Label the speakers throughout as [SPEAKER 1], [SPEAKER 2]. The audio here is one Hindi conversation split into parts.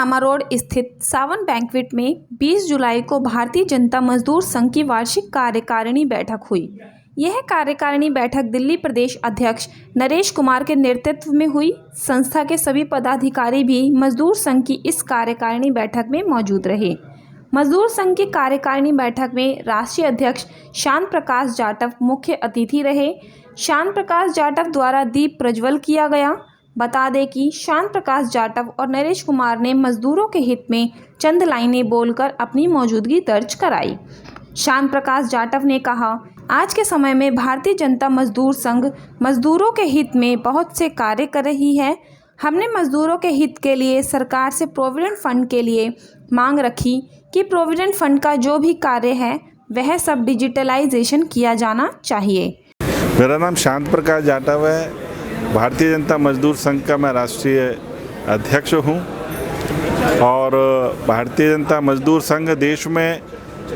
[SPEAKER 1] रामा रोड स्थित सावन बैंक्वेट में 20 जुलाई को भारतीय जनता मजदूर संघ की वार्षिक कार्यकारिणी बैठक हुई। यह कार्यकारिणी बैठक दिल्ली प्रदेश अध्यक्ष नरेश कुमार के नेतृत्व में हुई। संस्था के सभी पदाधिकारी भी मजदूर संघ की इस कार्यकारिणी बैठक में मौजूद रहे। मजदूर संघ की कार्यकारिणी बैठक में राष्ट्रीय अध्यक्ष शांत प्रकाश जाटव मुख्य अतिथि रहे। शांत प्रकाश जाटव द्वारा दीप प्रज्वल किया गया। बता दें कि शांत प्रकाश जाटव और नरेश कुमार ने मजदूरों के हित में चंद लाइनें बोलकर अपनी मौजूदगी दर्ज कराई। शांत प्रकाश जाटव ने कहा, आज के समय में भारतीय जनता मजदूर संघ मजदूरों के हित में बहुत से कार्य कर रही है। हमने मजदूरों के हित के लिए सरकार से प्रोविडेंट फंड के लिए मांग रखी कि प्रोविडेंट फंड का जो भी कार्य है वह सब डिजिटलाइजेशन किया जाना चाहिए।
[SPEAKER 2] मेरा नाम शांत प्रकाश जाटव है। भारतीय जनता मजदूर संघ का मैं राष्ट्रीय अध्यक्ष हूं और भारतीय जनता मजदूर संघ देश में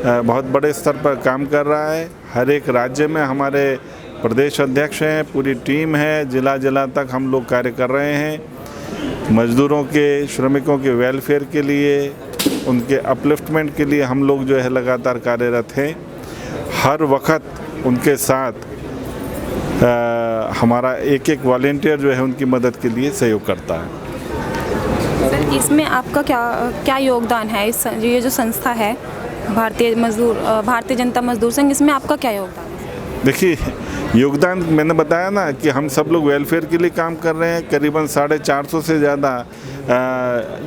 [SPEAKER 2] बहुत बड़े स्तर पर काम कर रहा है। हर एक राज्य में हमारे प्रदेश अध्यक्ष हैं, पूरी टीम है, जिला तक हम लोग कार्य कर रहे हैं। मजदूरों के, श्रमिकों के वेलफेयर के लिए, उनके अपलिफ्टमेंट के लिए हम लोग जो है लगातार कार्यरत हैं। हर वक्त उनके साथ हमारा एक वॉलेंटियर जो है उनकी मदद के लिए सहयोग करता है।
[SPEAKER 1] सर, इसमें आपका क्या योगदान है? ये जो संस्था है भारतीय जनता मजदूर संघ, इसमें आपका क्या योगदान है?
[SPEAKER 2] देखिए, योगदान मैंने बताया ना कि हम सब लोग वेलफेयर के लिए काम कर रहे हैं। करीबन 450 से ज़्यादा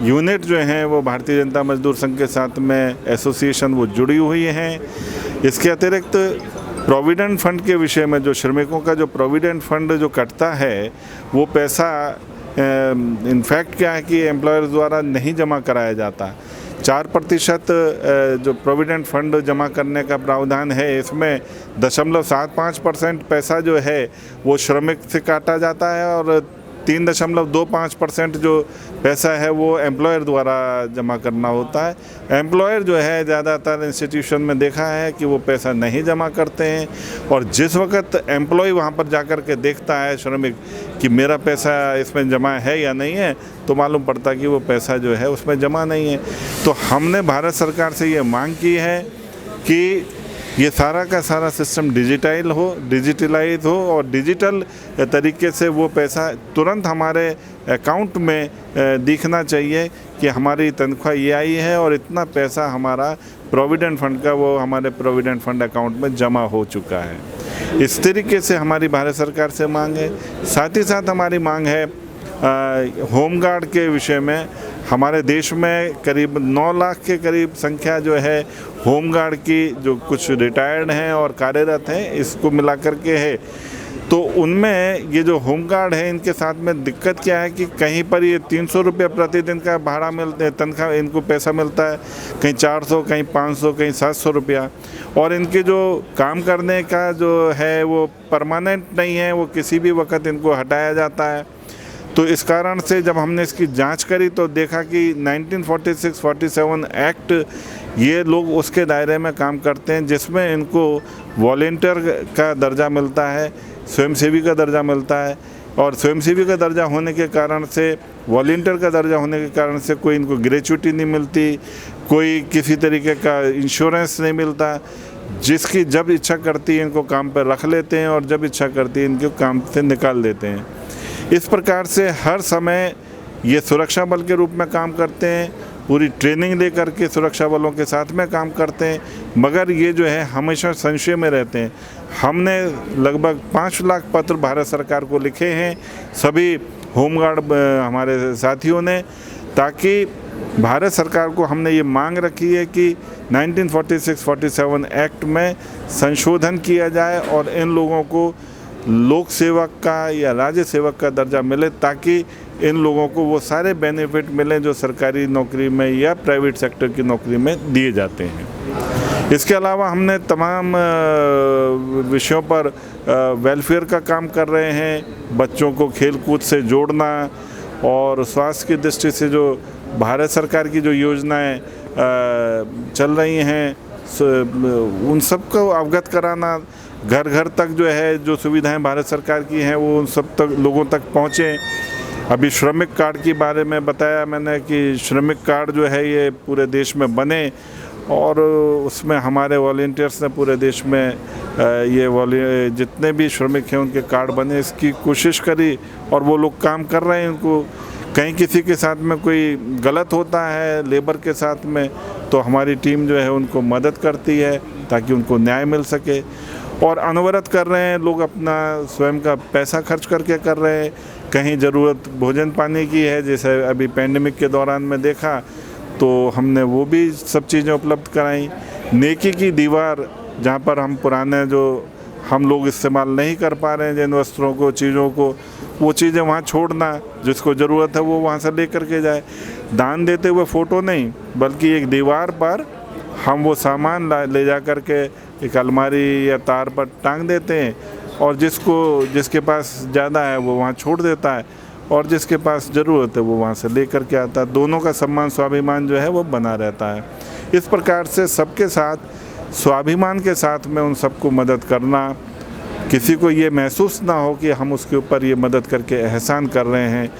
[SPEAKER 2] यूनिट जो हैं वो भारतीय जनता मजदूर संघ के साथ में एसोसिएशन वो जुड़ी हुई हैं। इसके अतिरिक्त प्रोविडेंट फंड के विषय में, जो श्रमिकों का जो प्रोविडेंट फंड जो कटता है वो पैसा इनफैक्ट क्या है कि एम्प्लॉयर्स द्वारा नहीं जमा कराया जाता। 4% जो प्रोविडेंट फंड जमा करने का प्रावधान है, इसमें 0.75% पैसा जो है वो श्रमिक से काटा जाता है और 3.25% जो पैसा है वो एम्प्लॉयर द्वारा जमा करना होता है। एम्प्लॉयर जो है ज़्यादातर इंस्टीट्यूशन में देखा है कि वो पैसा नहीं जमा करते हैं और जिस वक्त एम्प्लॉय वहाँ पर जाकर के देखता है श्रमिक कि मेरा पैसा इसमें जमा है या नहीं है, तो मालूम पड़ता कि वो पैसा जो है उसमें जमा नहीं है। तो हमने भारत सरकार से ये मांग की है कि ये सारा का सारा सिस्टम डिजिटलाइज हो और डिजिटल तरीके से वो पैसा तुरंत हमारे अकाउंट में दिखना चाहिए कि हमारी तनख्वाह ये आई है और इतना पैसा हमारा प्रोविडेंट फंड का वो हमारे प्रोविडेंट फंड अकाउंट में जमा हो चुका है। इस तरीके से हमारी भारत सरकार से मांग है। साथ ही साथ हमारी मांग है होमगार्ड के विषय में। हमारे देश में करीब 9 लाख के करीब संख्या जो है होमगार्ड की, जो कुछ रिटायर्ड हैं और कार्यरत हैं, इसको मिलाकर के है। तो उनमें ये जो होमगार्ड है, इनके साथ में दिक्कत क्या है कि कहीं पर ये 300 रुपये प्रतिदिन का भाड़ा मिलते हैं, तनख्वाह इनको पैसा मिलता है, कहीं 400, कहीं 500, कहीं 700 रुपया। और इनके जो काम करने का जो है वो परमानेंट नहीं है, वो किसी भी वक्त इनको हटाया जाता है। तो इस कारण से जब हमने इसकी जांच करी तो देखा कि 1946-47 एक्ट, ये लोग उसके दायरे में काम करते हैं जिसमें इनको वॉलेंटियर का दर्जा मिलता है, स्वयंसेवी का दर्जा मिलता है। और स्वयंसेवी का दर्जा होने के कारण से, वॉलेंटियर का दर्जा होने के कारण से कोई इनको ग्रेच्युटी नहीं मिलती, कोई किसी तरीके का इंश्योरेंस नहीं मिलता। जिसकी जब इच्छा करती है इनको काम पर रख लेते हैं और जब इच्छा करती है इनको काम से निकाल देते हैं। इस प्रकार से हर समय ये सुरक्षा बल के रूप में काम करते हैं, पूरी ट्रेनिंग ले करके सुरक्षा बलों के साथ में काम करते हैं, मगर ये जो है हमेशा संशय में रहते हैं। हमने लगभग 5 लाख पत्र भारत सरकार को लिखे हैं, सभी होमगार्ड हमारे साथियों ने, ताकि भारत सरकार को हमने ये मांग रखी है कि 1946-47 एक्ट में संशोधन किया जाए और इन लोगों को लोक सेवक का या राज्य सेवक का दर्जा मिले, ताकि इन लोगों को वो सारे बेनिफिट मिलें जो सरकारी नौकरी में या प्राइवेट सेक्टर की नौकरी में दिए जाते हैं। इसके अलावा हमने तमाम विषयों पर वेलफेयर का काम कर रहे हैं। बच्चों को खेल कूद से जोड़ना और स्वास्थ्य की दृष्टि से जो भारत सरकार की जो योजनाएं चल रही हैं उन सबको अवगत कराना, घर घर तक जो है जो सुविधाएं भारत सरकार की हैं वो उन सब तक लोगों तक पहुँचें। अभी श्रमिक कार्ड के बारे में बताया मैंने कि श्रमिक कार्ड जो है ये पूरे देश में बने और उसमें हमारे वॉलंटियर्स ने पूरे देश में जितने भी श्रमिक हैं उनके कार्ड बने, इसकी कोशिश करी और वो लोग काम कर रहे हैं। उनको कहीं किसी के साथ में कोई गलत होता है लेबर के साथ में तो हमारी टीम जो है उनको मदद करती है ताकि उनको न्याय मिल सके और अनवरत कर रहे हैं लोग, अपना स्वयं का पैसा खर्च करके कर रहे हैं। कहीं ज़रूरत भोजन पानी की है, जैसे अभी पैंडेमिक के दौरान में देखा तो हमने वो भी सब चीज़ें उपलब्ध कराई। नेकी की दीवार, जहाँ पर हम पुराने जो हम लोग इस्तेमाल नहीं कर पा रहे हैं जिन वस्त्रों को, चीज़ों को, वो चीज़ें वहाँ छोड़ना, जिसको ज़रूरत है वो वहाँ से ले करके जाए। दान देते हुए फ़ोटो नहीं बल्कि एक दीवार पर हम वो सामान ले जा कर के एक अलमारी या तार पर टांग देते हैं और जिसके पास ज़्यादा है वो वहाँ छोड़ देता है और जिसके पास ज़रूरत है वो वहाँ से ले कर के आता है। दोनों का सम्मान स्वाभिमान जो है वो बना रहता है। इस प्रकार से सबके साथ स्वाभिमान के साथ में उन सबको मदद करना, किसी को ये महसूस ना हो कि हम उसके ऊपर ये मदद करके एहसान कर रहे हैं,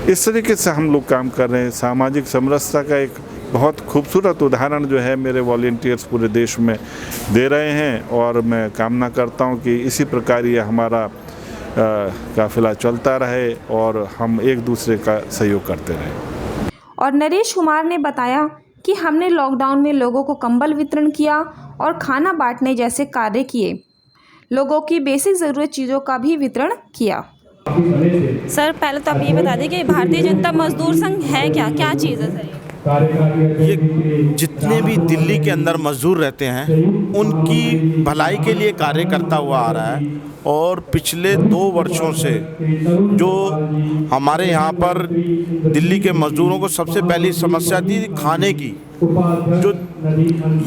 [SPEAKER 2] इस तरीके से हम लोग काम कर रहे हैं। सामाजिक समरसता का एक बहुत खूबसूरत उदाहरण जो है मेरे वॉलंटियर्स पूरे देश में दे रहे हैं और मैं कामना करता हूं कि इसी प्रकार ये हमारा काफिला चलता रहे और हम एक दूसरे का सहयोग करते रहें।
[SPEAKER 1] और नरेश कुमार ने बताया कि हमने लॉकडाउन में लोगों को कंबल वितरण किया और खाना बांटने जैसे कार्य किए, लोगों की बेसिक ज़रूरत चीज़ों का भी वितरण किया। सर पहले तो आप ये बता दें कि भारतीय जनता मजदूर संघ है क्या चीज़ है सर?
[SPEAKER 3] ये जितने भी दिल्ली के अंदर मजदूर रहते हैं उनकी भलाई के लिए कार्य करता हुआ आ रहा है और पिछले 2 वर्षों से जो हमारे यहाँ पर दिल्ली के मजदूरों को सबसे पहली समस्या थी खाने की, जो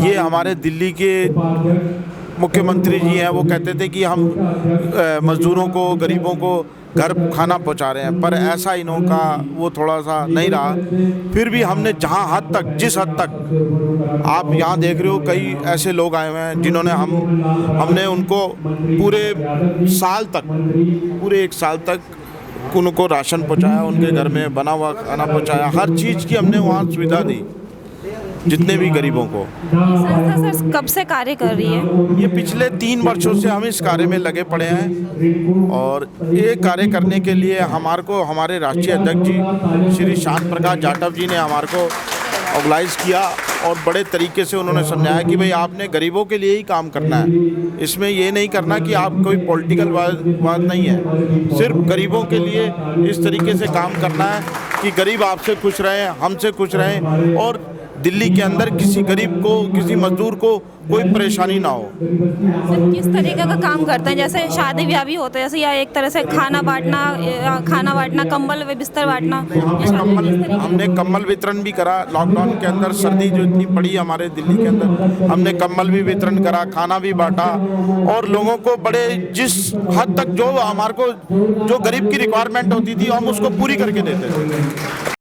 [SPEAKER 3] ये हमारे दिल्ली के मुख्यमंत्री जी हैं वो कहते थे कि हम मजदूरों को, गरीबों को घर खाना पहुंचा रहे हैं, पर ऐसा इनका वो थोड़ा सा नहीं रहा। फिर भी हमने जिस हद तक आप यहाँ देख रहे हो, कई ऐसे लोग आए हुए हैं जिन्होंने हमने उनको पूरे एक साल तक उनको राशन पहुंचाया, उनके घर में बना हुआ खाना पहुंचाया, हर चीज़ की हमने वहाँ सुविधा दी जितने भी गरीबों को।
[SPEAKER 1] सर कब से कार्य कर रही है?
[SPEAKER 3] ये पिछले 3 वर्षों से हम इस कार्य में लगे पड़े हैं और ये कार्य करने के लिए हमारे राष्ट्रीय अध्यक्ष जी श्री शांत प्रकाश जाटव जी ने हमारे को ऑर्गेनाइज किया और बड़े तरीके से उन्होंने समझाया कि भाई आपने गरीबों के लिए ही काम करना है, इसमें ये नहीं करना कि आप कोई पॉलिटिकल बात नहीं है, सिर्फ गरीबों के लिए इस तरीके से काम करना है कि गरीब आपसे खुश रहें, हमसे खुश रहें और दिल्ली के अंदर किसी गरीब को, किसी मजदूर को कोई परेशानी ना हो।
[SPEAKER 1] सर किस तरीके का काम करते हैं? जैसे शादी ब्याह भी होते हैं जैसे, या एक तरह से खाना बांटना, कंबल बिस्तर बांटना?
[SPEAKER 3] हमने कंबल वितरण भी करा। लॉकडाउन के अंदर सर्दी जो इतनी पड़ी हमारे दिल्ली के अंदर, हमने कंबल भी वितरण करा, खाना भी बांटा और लोगों को जिस हद तक जो हमारे को जो गरीब की रिक्वायरमेंट होती थी हम उसको पूरी करके देते थे।